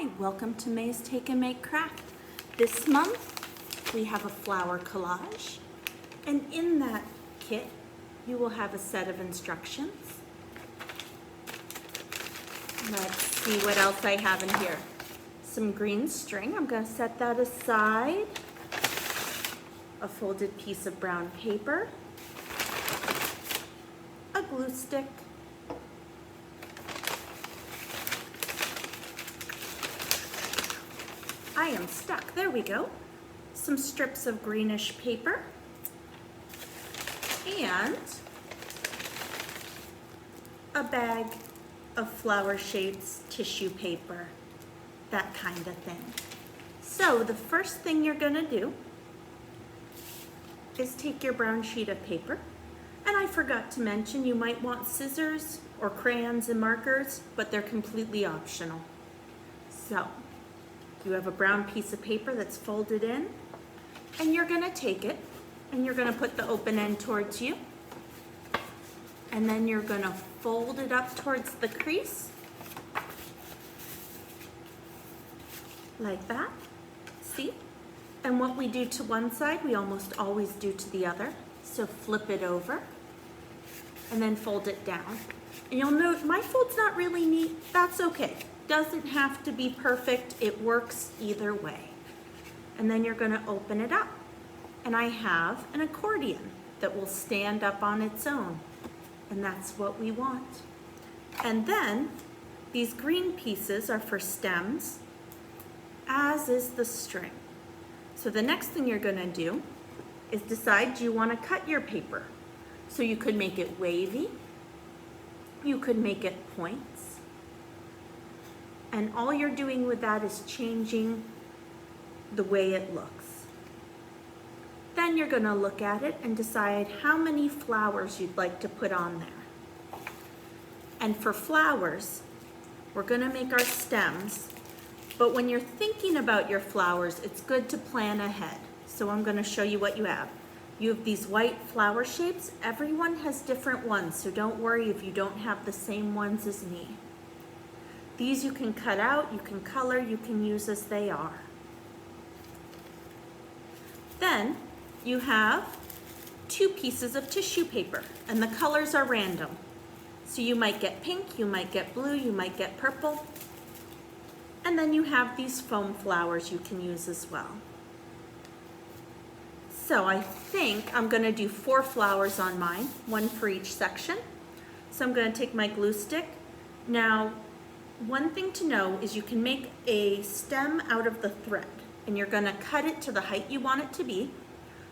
Hi, welcome to May's Take and Make Craft. This month we have a flower collage, and in that kit you will have a set of instructions. Let's see what else I have in here. Some green string, I'm going to set that aside. A folded piece of brown paper, a glue stick, I am stuck, there we go. Some strips of greenish paper and a bag of flower shapes, tissue paper, that kind of thing. So the first thing you're gonna do is take your brown sheet of paper, and I forgot to mention you might want scissors or crayons and markers, but they're completely optional. So you have a brown piece of paper that's folded in, and you're gonna take it and you're gonna put the open end towards you, and then you're gonna fold it up towards the crease like that. See? And what we do to one side, we almost always do to the other. So flip it over and then fold it down. And you'll note my fold's not really neat. That's okay. Doesn't have to be perfect. It works either way. And then you're gonna open it up. And I have an accordion that will stand up on its own. And that's what we want. And then these green pieces are for stems, as is the string. So the next thing you're gonna do is decide, do you wanna cut your paper? So you could make it wavy, you could make it points, and all you're doing with that is changing the way it looks. Then you're gonna look at it and decide how many flowers you'd like to put on there. And for flowers, we're gonna make our stems, but when you're thinking about your flowers, it's good to plan ahead. So I'm gonna show you what you have. You have these white flower shapes. Everyone has different ones, so don't worry if you don't have the same ones as me. These you can cut out, you can color, you can use as they are. Then you have 2 pieces of tissue paper, and the colors are random. So you might get pink, you might get blue, you might get purple. And then you have these foam flowers you can use as well. So I think I'm gonna do 4 flowers on mine, 1 for each section. So I'm gonna take my glue stick. Now, one thing to know is you can make a stem out of the thread, and you're gonna cut it to the height you want it to be.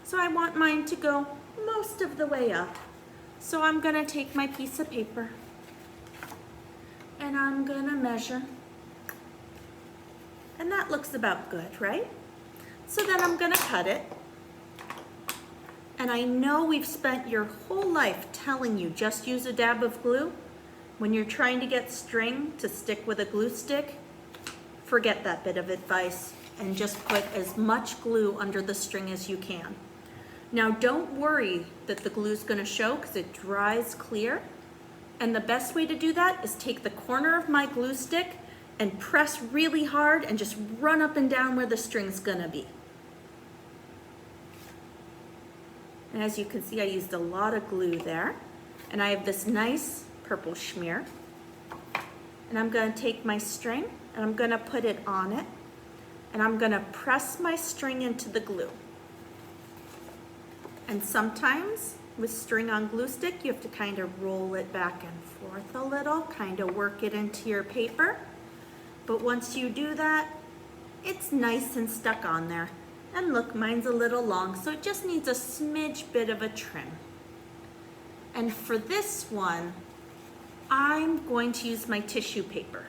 So I want mine to go most of the way up. So I'm gonna take my piece of paper and I'm gonna measure. And that looks about good, right? So then I'm gonna cut it. And I know we've spent your whole life telling you just use a dab of glue. When you're trying to get string to stick with a glue stick, forget that bit of advice and just put as much glue under the string as you can. Now don't worry that the glue's gonna show because it dries clear. And the best way to do that is take the corner of my glue stick and press really hard and just run up and down where the string's gonna be. And as you can see, I used a lot of glue there. And I have this nice purple smear. And I'm gonna take my string and I'm gonna put it on it. And I'm gonna press my string into the glue. And sometimes with string on glue stick, you have to kind of roll it back and forth a little, kind of work it into your paper. But once you do that, it's nice and stuck on there. And look, mine's a little long, so it just needs a smidge bit of a trim. And for this one, I'm going to use my tissue paper.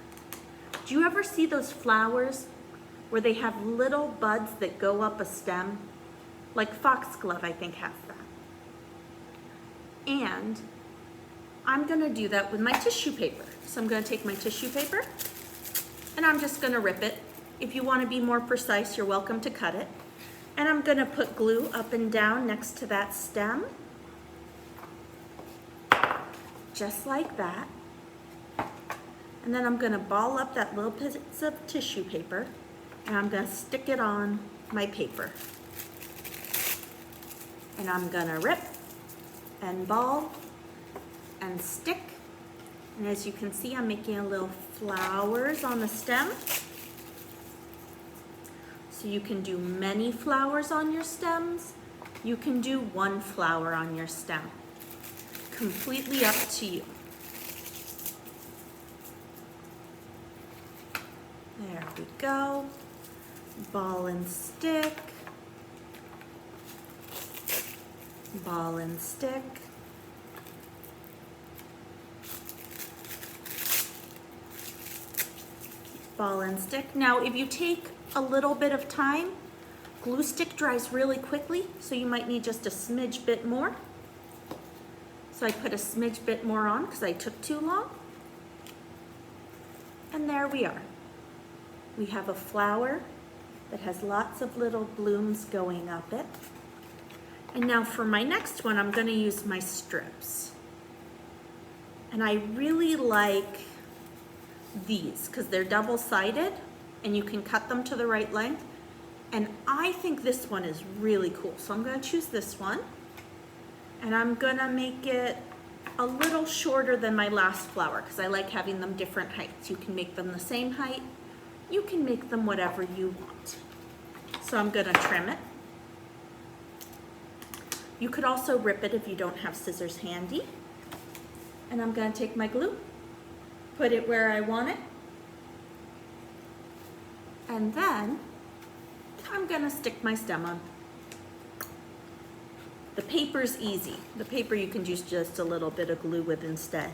Do you ever see those flowers where they have little buds that go up a stem? Like foxglove, I think, has that. And I'm gonna do that with my tissue paper. So I'm gonna take my tissue paper and I'm just gonna rip it. If you wanna be more precise, you're welcome to cut it. And I'm gonna put glue up and down next to that stem, just like that. And then I'm gonna ball up that little piece of tissue paper and I'm gonna stick it on my paper. And I'm gonna rip and ball and stick. And as you can see, I'm making a little flowers on the stem. So you can do many flowers on your stems. You can do one flower on your stem. Completely up to you. There we go. Ball and stick. Ball and stick. Ball and stick. Now, if you take a little bit of time, glue stick dries really quickly, so you might need just a smidge bit more. So I put a smidge bit more on because I took too long. And there we are. We have a flower that has lots of little blooms going up it. And now for my next one, I'm going to use my strips. And I really like these because they're double-sided and you can cut them to the right length. And I think this one is really cool. So I'm going to choose this one. And I'm going to make it a little shorter than my last flower because I like having them different heights. You can make them the same height. You can make them whatever you want. So I'm going to trim it. You could also rip it if you don't have scissors handy. And I'm going to take my glue, put it where I want it, and then I'm going to stick my stem on. The paper's easy. The paper you can use just a little bit of glue with instead.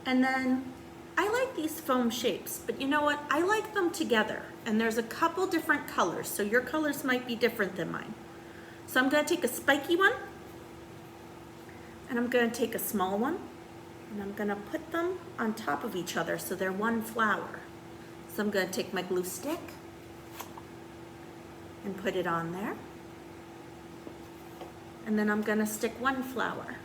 And then I like these foam shapes, but you know what? I like them together. And there's a couple different colors, so your colors might be different than mine. So I'm going to take a spiky one, and I'm going to take a small one, and I'm going to put them on top of each other so they're one flower. So I'm going to take my glue stick and put it on there. And then I'm going to stick one flower.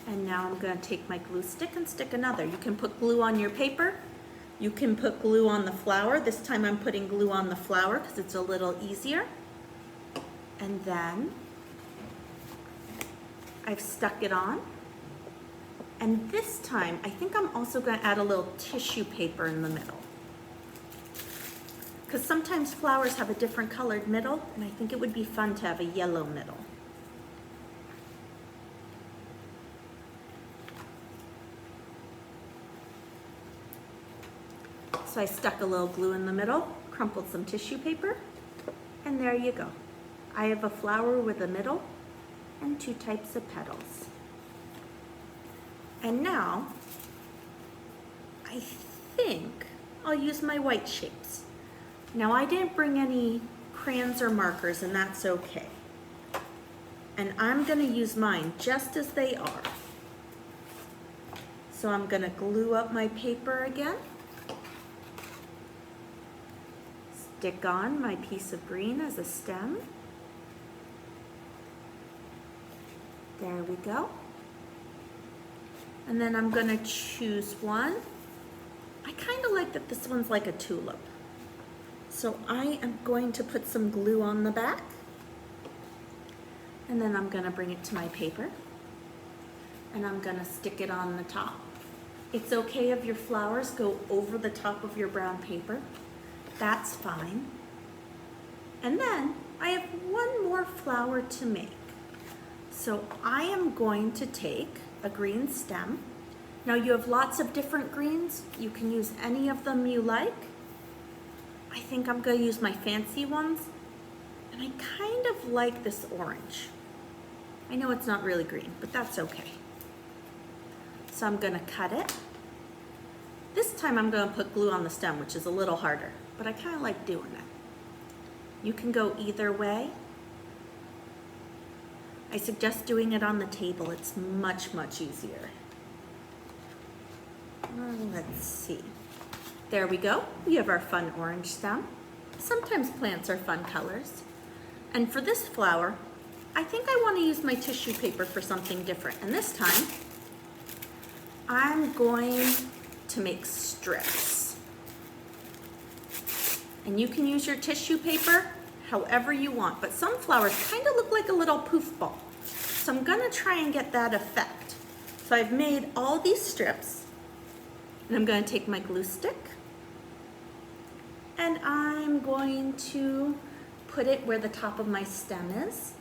And now I'm going to take my glue stick and stick another. You can put glue on your paper. You can put glue on the flower. This time I'm putting glue on the flower because it's a little easier. And then I've stuck it on. And this time, I think I'm also going to add a little tissue paper in the middle. Because sometimes flowers have a different colored middle, and I think it would be fun to have a yellow middle. So I stuck a little glue in the middle, crumpled some tissue paper, and there you go. I have a flower with a middle and two types of petals. And now, I think I'll use my white shapes. Now I didn't bring any crayons or markers, and that's okay. And I'm gonna use mine just as they are. So I'm gonna glue up my paper again. Stick on my piece of green as a stem. There we go. And then I'm gonna choose one. I kind of like that this one's like a tulip. So I am going to put some glue on the back. And then I'm gonna bring it to my paper. And I'm gonna stick it on the top. It's okay if your flowers go over the top of your brown paper. That's fine. And then I have one more flower to make. So I am going to take a green stem. Now you have lots of different greens. You can use any of them you like. I think I'm going to use my fancy ones. And I kind of like this orange. I know it's not really green, but that's okay. So I'm going to cut it. This time I'm going to put glue on the stem, which is a little harder, but I kind of like doing it. You can go either way. I suggest doing it on the table. It's much, much easier. Let's see. There we go. We have our fun orange stem. Sometimes plants are fun colors. And for this flower, I think I want to use my tissue paper for something different. And this time, I'm going to make strips. And you can use your tissue paper however you want, but some flowers kind of look like a little poof ball. So I'm gonna try and get that effect. So I've made all these strips, and I'm gonna take my glue stick, and I'm going to put it where the top of my stem is.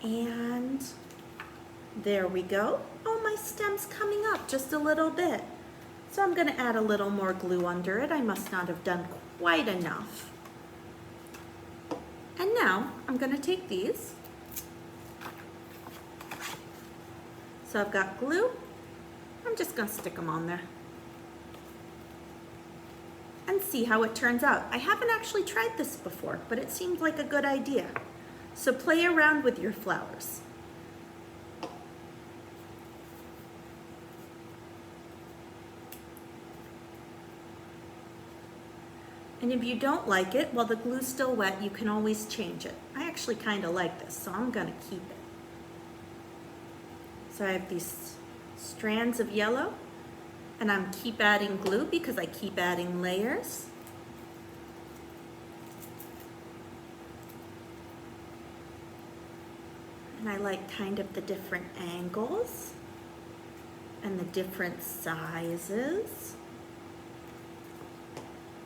And there we go. Oh, my stem's coming up just a little bit. So I'm gonna add a little more glue under it. I must not have done quite enough. And now I'm gonna take these. So I've got glue. I'm just gonna stick them on there and see how it turns out. I haven't actually tried this before, but it seems like a good idea. So play around with your flowers. And if you don't like it, while the glue's still wet, you can always change it. I actually kind of like this, so I'm gonna keep it. So I have these strands of yellow, and I'm keep adding glue because I keep adding layers. And I like kind of the different angles and the different sizes.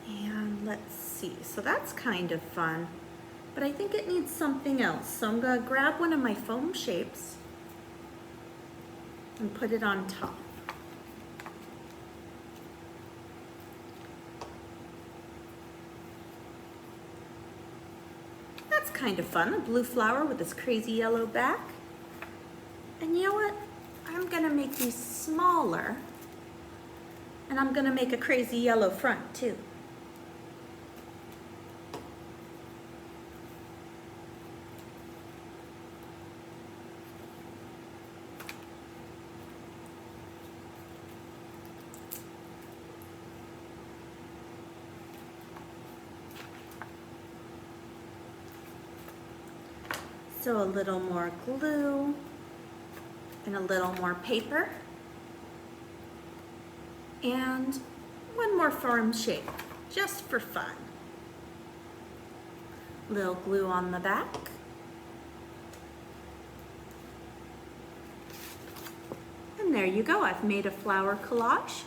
And let's see, so that's kind of fun, but I think it needs something else. So I'm gonna grab one of my foam shapes and put it on top. That's kind of fun, a blue flower with this crazy yellow back. And you know what? I'm gonna make these smaller, and I'm gonna make a crazy yellow front too. So a little more glue and a little more paper and one more foam shape just for fun. Little glue on the back. And there you go, I've made a flower collage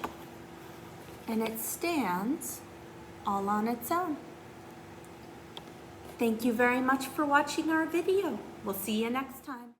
and it stands all on its own. Thank you very much for watching our video. We'll see you next time.